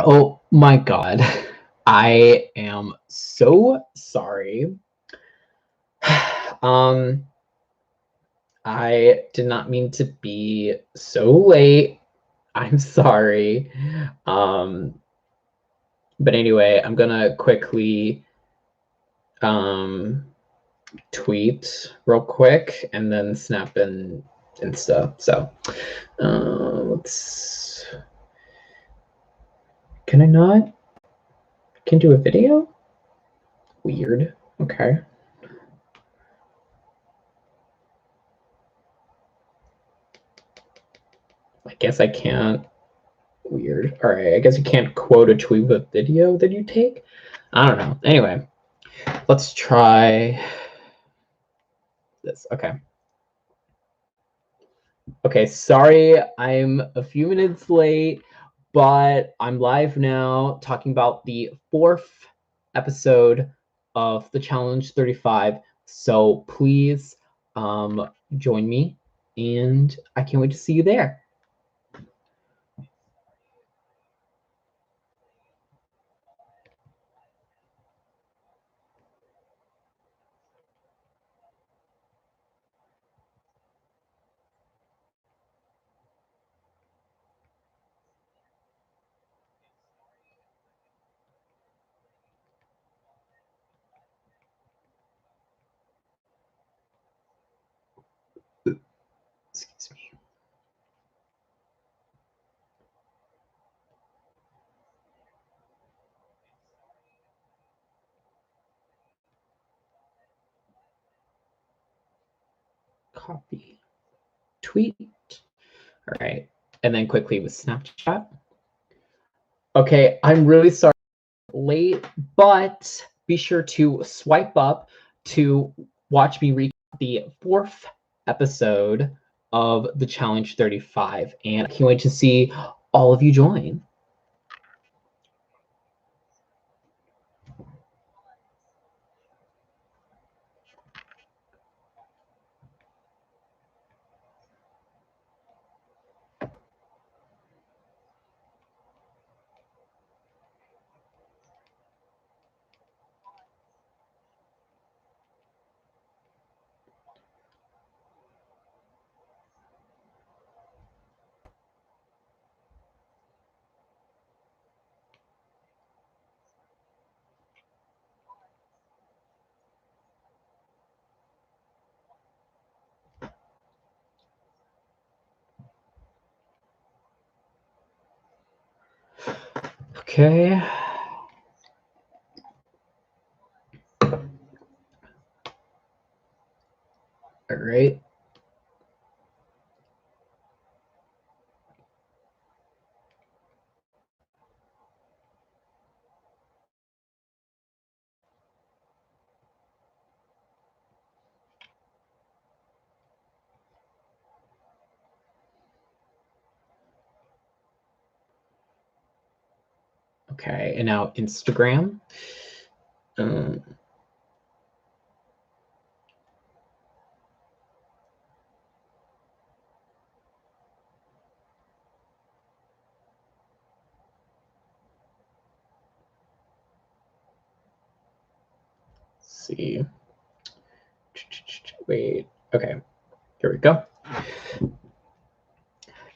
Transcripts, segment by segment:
Oh my god. I am so sorry. Um, I did not mean to be so late. I'm sorry. Um, but anyway, I'm gonna quickly um tweet real quick and then snap and Insta. So, let's. Can I not? Can do a video? Weird. Okay. I guess I can't. Weird. All right. I guess you can't quote a tweet with video that you take. I don't know. Anyway, let's try this. Okay. Okay. Sorry, I'm a few minutes late, but I'm live now talking about the 4th episode of the Challenge 35. So please join me, and I can't wait to see you there. Excuse me. Copy. Tweet. All right. And then quickly with Snapchat. Okay, I'm really sorry late, but be sure to swipe up to watch me recap the 4th episode of the Challenge 35. And I can't wait to see all of you join. Okay. All right. Okay, and now Instagram. See. Wait. Okay. Here we go.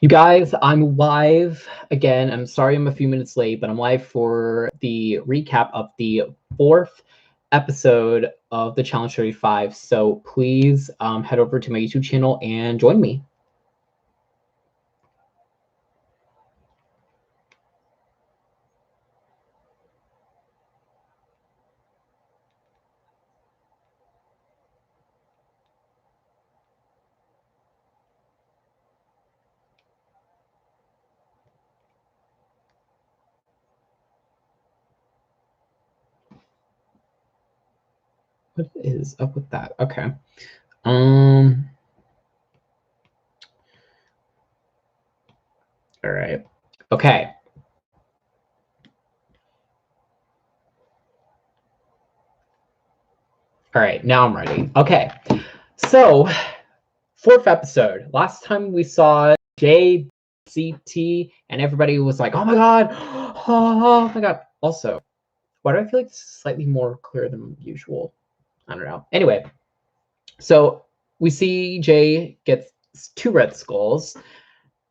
You guys, I'm live again. I'm sorry I'm a few minutes late, but I'm live for the recap of the 4th episode of the Challenge 35. So please head over to my YouTube channel and join me. What is up with that? Okay. All right. Okay. All right, now I'm ready. Okay. So, 4th episode. Last time we saw Jay CT, and everybody was like, "Oh my god, oh my god." Also, why do I feel like this is slightly more clear than usual? I don't know. Anyway, so we see Jay gets 2 red skulls,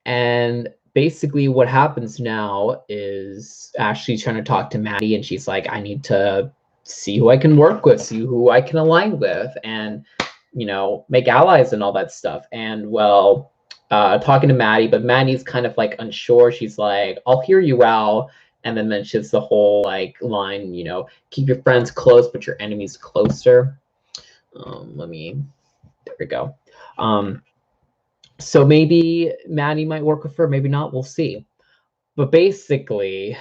and basically what happens now is Ashley's trying to talk to Maddie, and she's like, I need to see who I can work with, see who I can align with, and, you know, make allies and all that stuff. And, well, talking to Maddie, but Maddie's kind of like unsure. She's like, I'll hear you out. And then mentions the whole like line, you know, keep your friends close, but your enemies closer. There we go. So maybe Maddie might work with her, maybe not, we'll see. But basically,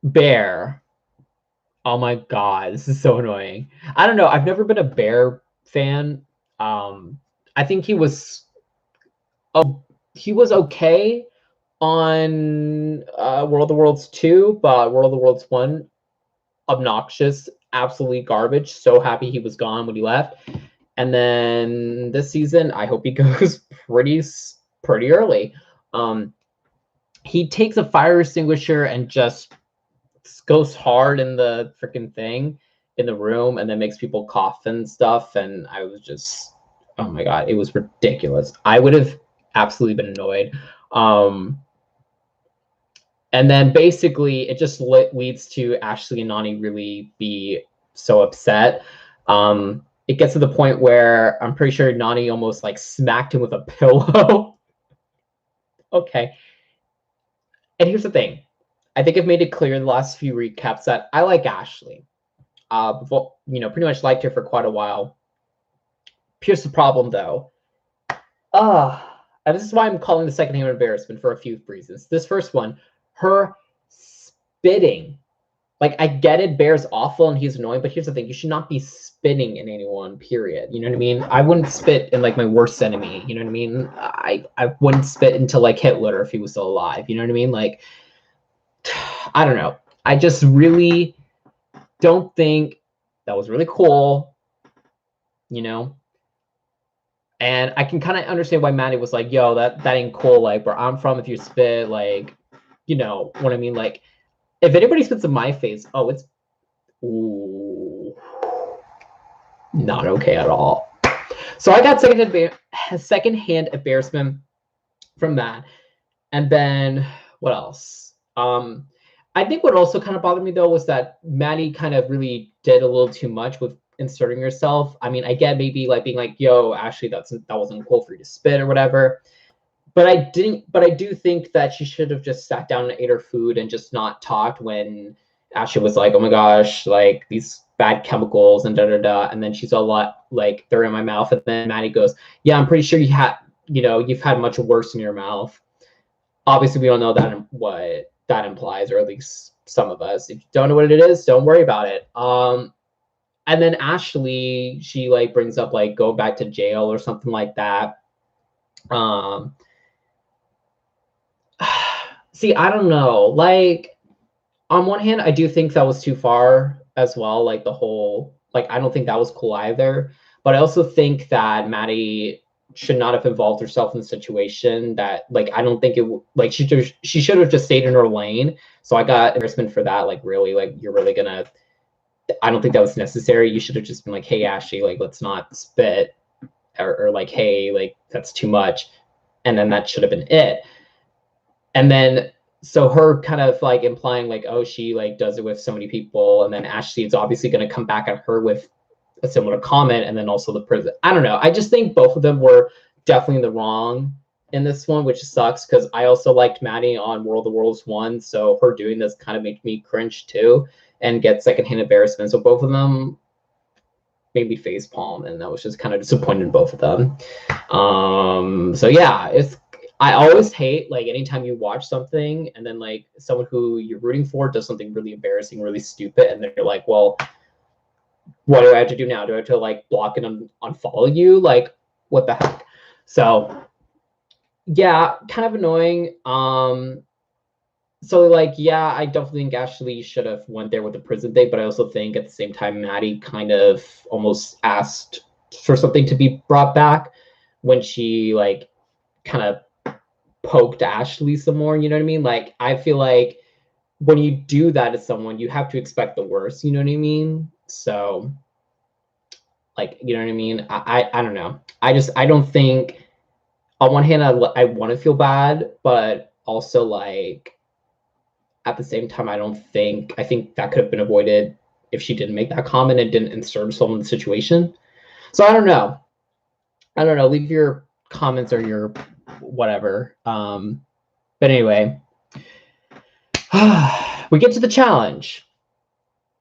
Bear, oh my god, this is so annoying. I don't know, I've never been a Bear fan. I think he was okay on World of Worlds 2, but World of Worlds 1, obnoxious, absolutely garbage. So happy he was gone when he left. And then this season, I hope he goes pretty early. He takes a fire extinguisher and just goes hard in the freaking thing in the room, and then makes people cough and stuff. And I was just, oh my god, it was ridiculous. I would have absolutely been annoyed. And then basically, it just leads to Ashley and Nani really be so upset. It gets to the point where I'm pretty sure Nani almost like smacked him with a pillow. Okay. And here's the thing. I think I've made it clear in the last few recaps that I like Ashley. You know, pretty much liked her for quite a while. Here's the problem, though. And this is why I'm calling the secondhand embarrassment for a few reasons. This first one, her spitting. Like, I get it, Bear's awful and he's annoying, but here's the thing, you should not be spitting in anyone, period. You know what I mean? I wouldn't spit in, like, my worst enemy, you know what I mean? I wouldn't spit into, like, Hitler if he was still alive, you know what I mean? Like, I don't know. I just really don't think that was really cool, you know? And I can kind of understand why Maddie was like, yo, that ain't cool, like, where I'm from, if you spit, like, you know what I mean? Like, if anybody spits in my face, oh, it's not okay at all. So I got secondhand embarrassment from that. And then what else? I think what also kind of bothered me though was that Maddie kind of really did a little too much with inserting herself. I mean, I get maybe like being like, yo, Ashley, that wasn't cool for you to spit or whatever. But I do think that she should have just sat down and ate her food and just not talked when Ashley was like, oh my gosh, like these bad chemicals and and then she's all like, they're in my mouth. And then Maddie goes, yeah, I'm pretty sure you've had much worse in your mouth. Obviously, we don't know what that implies, or at least some of us. If you don't know what it is, don't worry about it. And then Ashley, she like brings up like go back to jail or something like that. See, I don't know. Like, on one hand, I do think that was too far as well. Like the whole, like, I don't think that was cool either. But I also think that Maddie should not have involved herself in the situation. That, like, I don't think like she should have just stayed in her lane. So I got embarrassment for that. Like, really, like you're really gonna. I don't think that was necessary. You should have just been like, hey, Ashley, like let's not spit, or like, hey, like that's too much, and then that should have been it. And then, so her kind of like implying like, oh, she like does it with so many people. And then Ashley is obviously going to come back at her with a similar comment. And then also the prison. I don't know. I just think both of them were definitely in the wrong in this one, which sucks because I also liked Maddie on World of Worlds 1. So her doing this kind of made me cringe too and get secondhand embarrassment. So both of them made me facepalm, and I was just kind of disappointed in both of them. So yeah, I always hate like anytime you watch something and then like someone who you're rooting for does something really embarrassing, really stupid, and then you're like, well, what do I have to do now? Do I have to like block and unfollow you? Like, what the heck? So yeah, kind of annoying. So like, yeah, I definitely think Ashley should have went there with the prison thing, but I also think at the same time Maddie kind of almost asked for something to be brought back when she like kind of poked Ashley some more, you know what I mean? Like, I feel like when you do that to someone, you have to expect the worst, you know what I mean? So, like, you know what I mean? I don't know. I don't think, on one hand, I want to feel bad, but also, like, at the same time, I think that could have been avoided if she didn't make that comment and didn't insert herself in the situation. So I don't know. Leave your comments or your whatever. But anyway, we get to the challenge.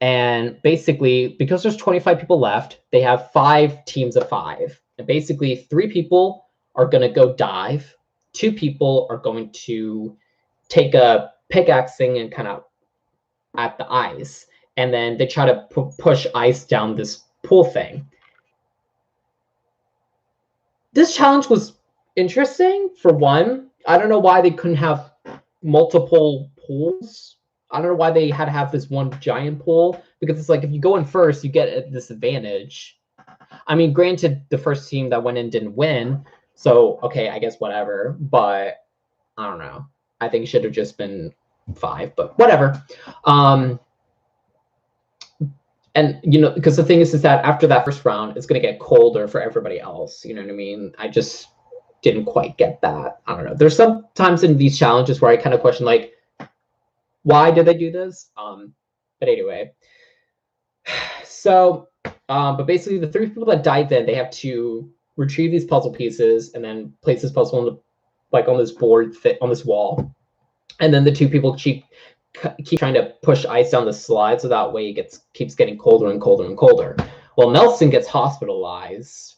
And basically, because there's 25 people left, they have 5 teams of 5. And basically, 3 people are going to go dive. 2 people are going to take a pickaxe thing and kind of at the ice. And then they try to push ice down this pool thing. This challenge was interesting, for one. I don't know why they couldn't have multiple pools. I don't know why they had to have this one giant pool, because it's like, if you go in first, you get a disadvantage. I mean, granted, the first team that went in didn't win, so okay, I guess whatever. But I don't know. I think it should have just been 5, but whatever. And you know, because the thing is that after that first round, it's gonna get colder for everybody else. You know what I mean? I just didn't quite get that. I don't know. There's some times in these challenges where I kind of question, like, why did they do this? But anyway, so but basically, the 3 people that died, then they have to retrieve these puzzle pieces and then place this puzzle on the, like, on this board, on this wall, and then the 2 people keep trying to push ice down the slide, so that way it keeps getting colder and colder and colder. Well, Nelson gets hospitalized.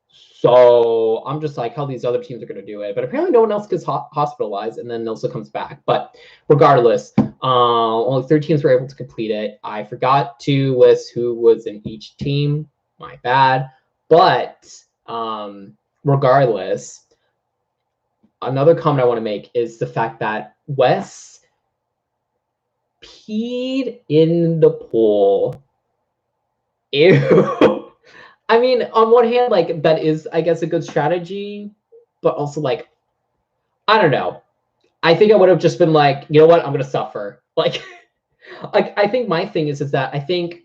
So I'm just like, how these other teams are going to do it. But apparently no one else gets hospitalized, and then Nelson comes back. But regardless, only 3 teams were able to complete it. I forgot to list who was in each team. My bad. But regardless, another comment I want to make is the fact that Wes peed in the pool. Ew. I mean, on one hand, like, that is, I guess, a good strategy, but also, like, I don't know. I think I would have just been like, you know what, I'm gonna suffer. Like, I think my thing is that I think,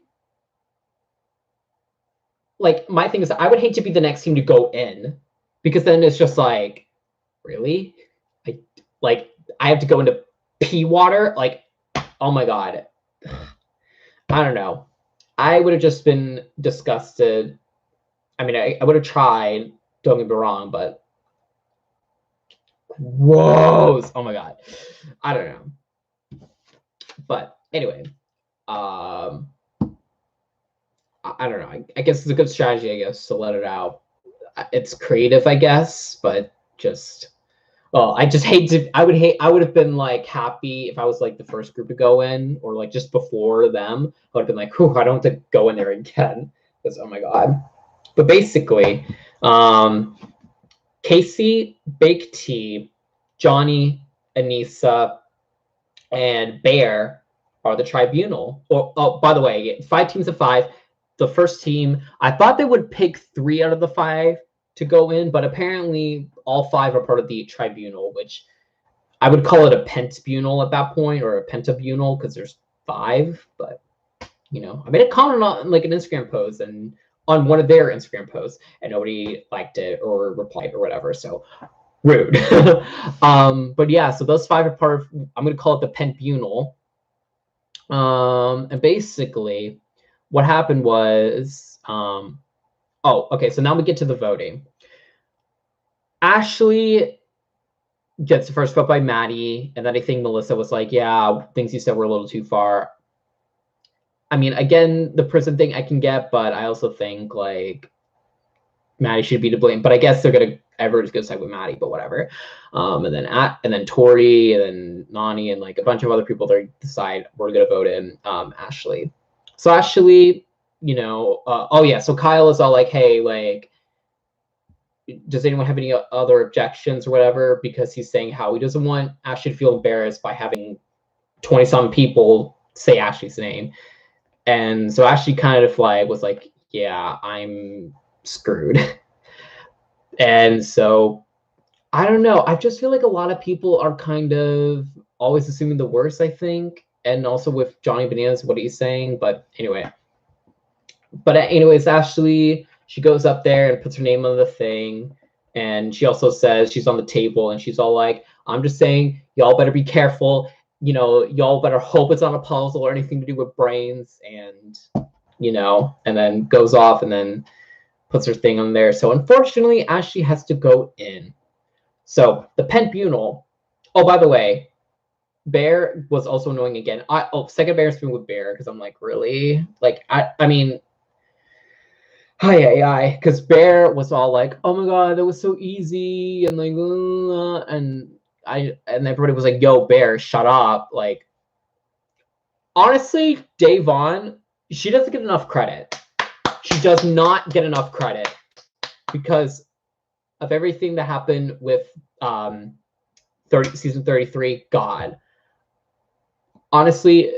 like, my thing is that I would hate to be the next team to go in, because then it's just like, really? I have to go into pee water? Like, oh my god. I don't know. I would have just been disgusted. I mean, I would have tried, don't get me wrong, but gross. Oh my god. I don't know. But anyway, I don't know. I guess it's a good strategy, I guess, to let it out. It's creative, I guess, but just, well, I just hate to, I would have been, like, happy if I was, like, the first group to go in, or, like, just before them. I would have been like, whew, I don't have to go in there again, because, oh my god. But basically, Casey, Bake Tea, Johnny, Anissa, and Bear are the tribunal. Oh, by the way, 5 teams of 5. The first team, I thought they would pick 3 out of the 5 to go in, but apparently all 5 are part of the tribunal, which I would call it a pentabunal at that point, or a pentabunal, because there's 5. But, you know, I made a comment on, like, an Instagram post, and on one of their Instagram posts, and nobody liked it or replied or whatever. So rude. But yeah, so those 5 are part of, I'm going to call it the pentabunal. And basically, what happened was, oh, okay, so now we get to the voting. Ashley gets the first vote by Maddie, and then I think Melissa was like, yeah, things you said were a little too far. I mean, again, the prison thing I can get, but I also think, like, Maddie should be to blame. But I guess everyone's gonna side with Maddie, but whatever. And then Tori, and then Nani, and, like, a bunch of other people that decide we're gonna vote in Ashley. So Ashley, you know, oh yeah, so Kyle is all like, hey, like, does anyone have any other objections or whatever? Because he's saying how he doesn't want Ashley to feel embarrassed by having 20-some people say Ashley's name. And so Ashley kind of, like, was like, yeah, I'm screwed. And so I don't know. I just feel like a lot of people are kind of always assuming the worst, I think. And also with Johnny Bananas, what he's saying. But anyway. But anyways, Ashley, she goes up there and puts her name on the thing. And she also says she's on the table and she's all like, I'm just saying, y'all better be careful. You know, y'all better hope it's not a puzzle or anything to do with brains. And, you know, and then goes off and then puts her thing on there. So unfortunately, Ashley has to go in. So the Pentbunal. Oh, by the way, Bear was also annoying again. Second Bear spoon with Bear because I'm like, really? Like, I mean, hi, because Bear was all like, "Oh my god, that was so easy," and like, and everybody was like, "Yo, Bear, shut up!" Like, honestly, Davon, she doesn't get enough credit. She does not get enough credit because of everything that happened with season 33. God, honestly,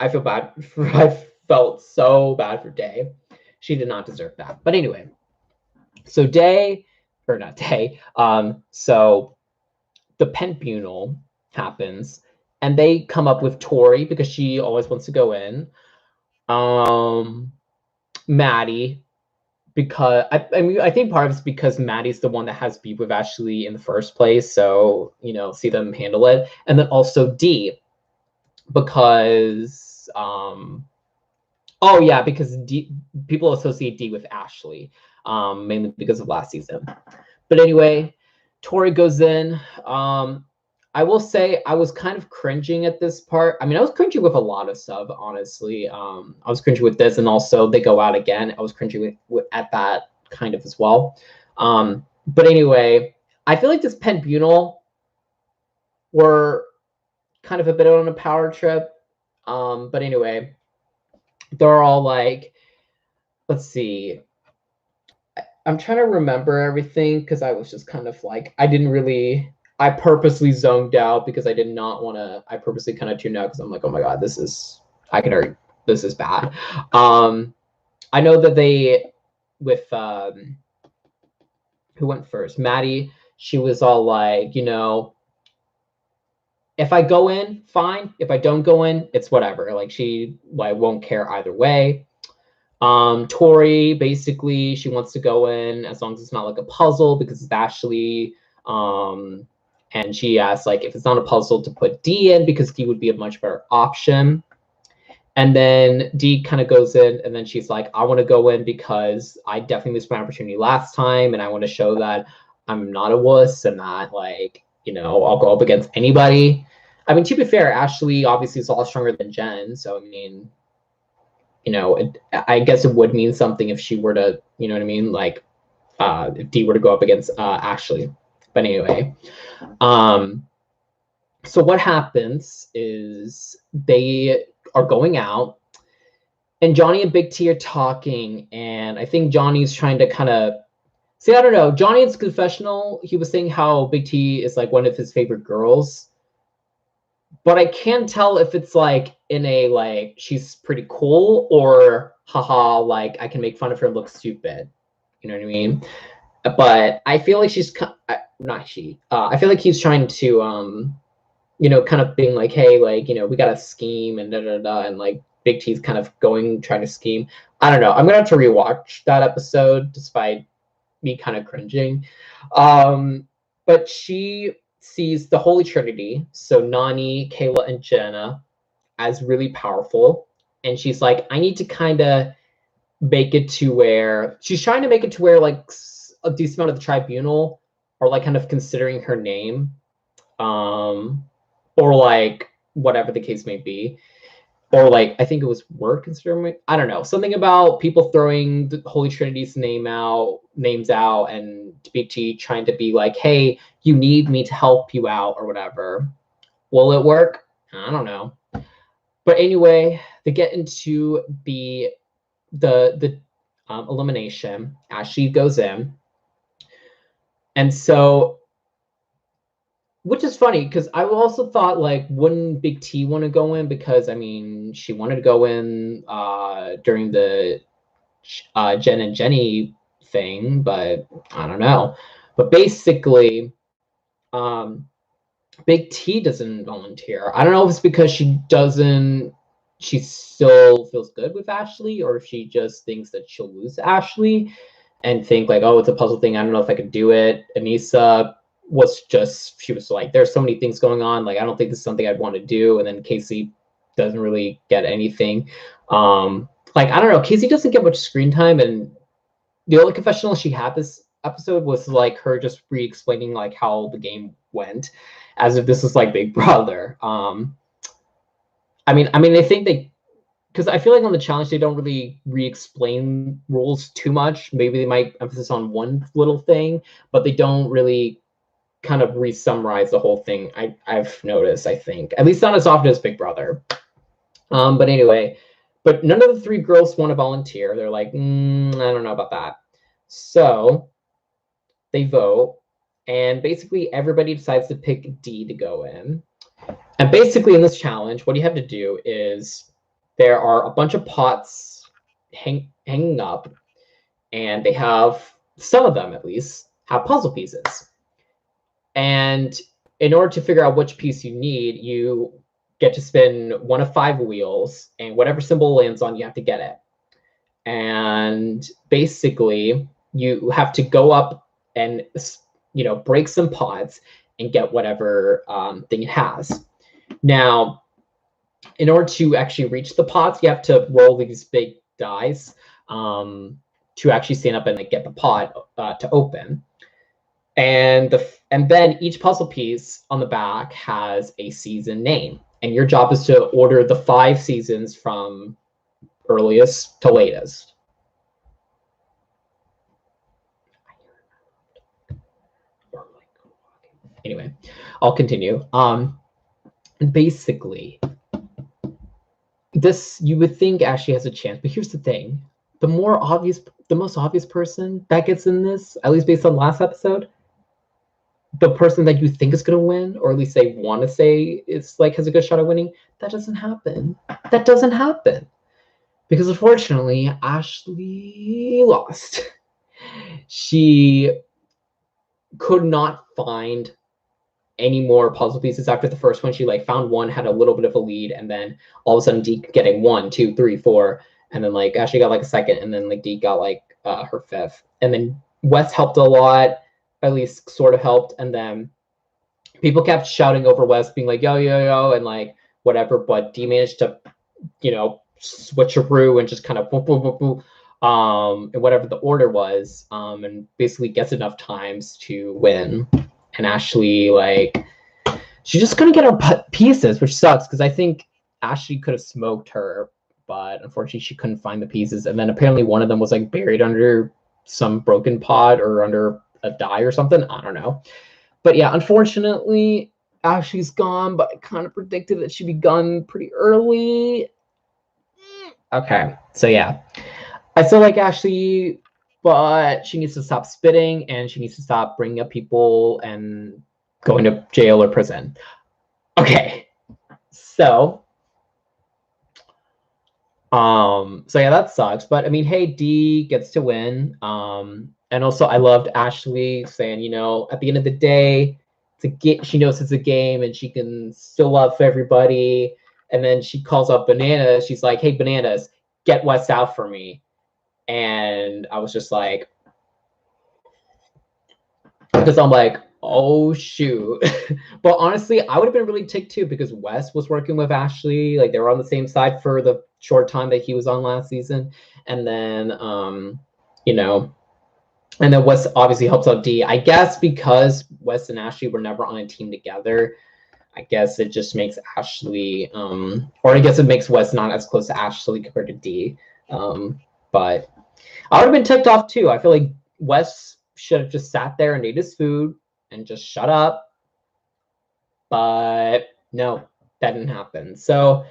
I feel bad. I felt so bad for Day. She did not deserve that. But anyway, so Day, or not Day, so the Pentbunal happens, and they come up with Tori because she always wants to go in. Maddie, because I mean I think part of it's because Maddie's the one that has beef with Ashley in the first place, so you know, see them handle it, and then also D, because oh yeah, because D, people associate D with Ashley, mainly because of last season. But anyway, Tori goes in. I will say I was kind of cringing at this part. I mean, I was cringing with a lot of stuff, honestly. I was cringing with this, and also they go out again. I was cringing with at that kind of as well. But anyway, I feel like this Pentbunal were kind of a bit on a power trip. But anyway, they're all like, let's see. I'm trying to remember everything because I was just kind of like, I purposely zoned out because I did not want to, I purposely kind of tuned out because I'm like, oh my God, this is bad. I know that they, with, who went first? Maddie, she was all like, you know, if I go in, fine. If I don't go in, it's whatever. Like she like won't care either way. Tori, basically, she wants to go in as long as it's not like a puzzle because it's Ashley. And she asks like if it's not a puzzle to put D in because D would be a much better option. And then D kind of goes in, and then she's like, I want to go in because I definitely missed my opportunity last time, and I want to show that I'm not a wuss and that, like, you know, I'll go up against anybody. I mean, to be fair, Ashley obviously is a lot stronger than Jen, so I mean, you know, I guess it would mean something if she were to, you know what I mean, like, if D were to go up against Ashley. But anyway, so what happens is they are going out, and Johnny and Big T are talking, and I think Johnny's trying to kind of see, I don't know, Johnny's confessional, he was saying how Big T is like one of his favorite girls, but I can't tell if it's like in a like she's pretty cool or haha, like I can make fun of her, look stupid, you know what I mean? But I feel like she's not she. I feel like he's trying to you know, kind of being like, hey, like, you know, we got a scheme and da da da, and like Big T's kind of trying to scheme. I don't know. I'm gonna have to rewatch that episode despite me kind of cringing. But she sees the Holy Trinity, so Nani, Kayla, and Jenna, as really powerful. And she's like, I need to kind of make it to where she's trying to make it to where like a decent amount of the tribunal are like kind of considering her name. Or like whatever the case may be. Or like I think it was word considering, I don't know, something about people throwing the Holy Trinity's names out, and Big T trying to be like, hey, you need me to help you out or whatever. Will it work? I don't know. But anyway, they get into the elimination. Ashley goes in, and so, which is funny because I also thought like, wouldn't Big T want to go in? Because I mean, she wanted to go in during the Jen and Jenny thing, but I don't know. But basically, Big T doesn't volunteer. I don't know if it's because she still feels good with Ashley, or if she just thinks that she'll lose to Ashley and think like, oh, it's a puzzle thing. I don't know if I could do it. Anissa she was like, there's so many things going on. Like, I don't think this is something I'd want to do. And then Casey doesn't really get anything. Like, I don't know. Casey doesn't get much screen time. And the only confessional she had this episode was like her just re-explaining like how the game went, as if this was like Big Brother. I mean, I think because I feel like on the challenge they don't really re-explain rules too much. Maybe they might emphasize on one little thing, but they don't really kind of re-summarize the whole thing. I've noticed, I think, at least not as often as Big Brother. But anyway, but none of the three girls want to volunteer. They're like, I don't know about that. So they vote, and basically everybody decides to pick D to go in. And basically in this challenge, what you have to do is there are a bunch of pots hanging up, and they have, some of them at least, have puzzle pieces. And in order to figure out which piece you need, you get to spin one of 5 wheels, and whatever symbol lands on, you have to get it. And basically, you have to go up and, you know, break some pots and get whatever thing it has. Now, in order to actually reach the pots, you have to roll these big dice to actually stand up and like, get the pot to open. And then each puzzle piece on the back has a season name, and your job is to order the 5 seasons from earliest to latest. Anyway, I'll continue. Basically, this, you would think Ashley has a chance, but here's the thing: the most obvious person that gets in this, at least based on last episode, the person that you think is going to win, or at least they want to say is like has a good shot at winning, that doesn't happen. That doesn't happen because unfortunately Ashley lost. She could not find any more puzzle pieces after the first one. She like found one, had a little bit of a lead, and then all of a sudden Dee getting 1, 2, 3, 4, and then like Ashley got like a second, and then like Dee got like her 5th, and then Wes helped a lot, at least sort of helped, and then people kept shouting over Wes, being like yo yo yo and like whatever, but Dee managed to, you know, switcheroo and just kind of boom boom boom boom and whatever the order was, and basically gets enough times to win. And Ashley, like, she just couldn't get her pieces, which sucks because I think Ashley could have smoked her, but unfortunately she couldn't find the pieces. And then apparently one of them was like buried under some broken pot or under a die or something. I don't know. But yeah, unfortunately, Ashley's gone, but I kind of predicted that she'd be gone pretty early. Okay, so yeah. I still like Ashley, but she needs to stop spitting, and she needs to stop bringing up people and going to jail or prison. Okay, so yeah, that sucks. But I mean, hey, Dee gets to win. And also I loved Ashley saying, you know, at the end of the day, she knows it's a game, and she can still love everybody. And then she calls up Bananas. She's like, hey, Bananas, get Wes out for me. And I was just like, because I'm like, oh shoot. But honestly, I would have been really ticked too, because Wes was working with Ashley. Like, they were on the same side for the short time that he was on last season. And then you know, and then Wes obviously helps out Dee. I guess because Wes and Ashley were never on a team together, I guess it just makes Ashley or I guess it makes Wes not as close to Ashley compared to Dee. But I would have been ticked off too. I feel like Wes should have just sat there and ate his food and just shut up. But no, that didn't happen. So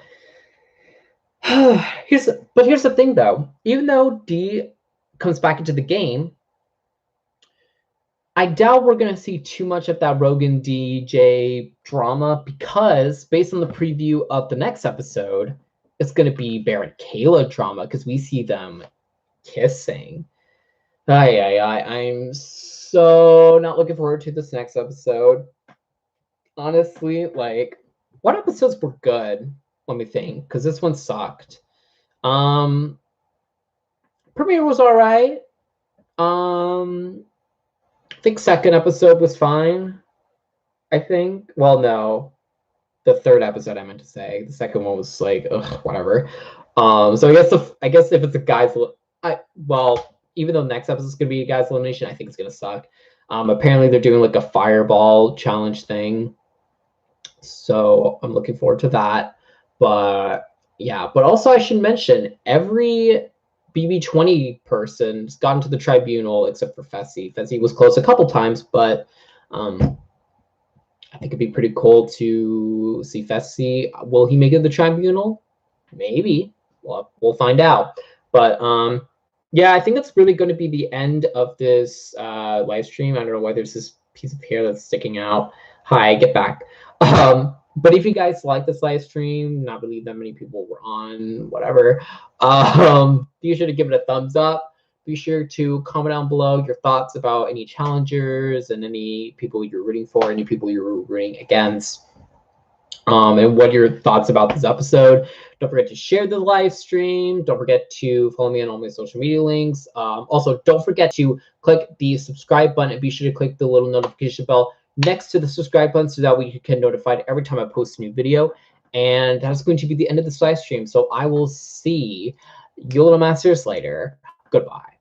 here's the thing though. Even though Dee comes back into the game, I doubt we're going to see too much of that Rogan DJ drama, because based on the preview of the next episode, it's going to be Bear and Kayla drama, because we see them kissing. I'm so not looking forward to this next episode. Honestly, like, what episodes were good? Let me think, because this one sucked. Premiere was all right. I think second episode was fine. I think. Well, no, the third episode I meant to say. The second one was like, ugh, whatever. So I guess if it's a guy's, even though the next episode is gonna be a guy's elimination, I think it's gonna suck. Apparently they're doing like a fireball challenge thing, so I'm looking forward to that. But yeah, but also I should mention every BB20 person's gotten to the tribunal except for Fessy. Fessy was close a couple times, but I think it'd be pretty cool to see Fessy. Will he make it to the tribunal? Maybe. We'll find out. But yeah, I think that's really going to be the end of this live stream. I don't know why there's this piece of hair that's sticking out. Hi, get back. But if you guys like this live stream, not really that many people were on, whatever, be sure to give it a thumbs up. Be sure to comment down below your thoughts about any challengers and any people you're rooting for, any people you're rooting against, and what are your thoughts about this episode. Don't forget to share the live stream. Don't forget to follow me on all my social media links. Also, don't forget to click the subscribe button and be sure to click the little notification bell next to the subscribe button so that way you can notified every time I post a new video. And that's going to be the end of this live stream. So I will see you little masters later. Goodbye.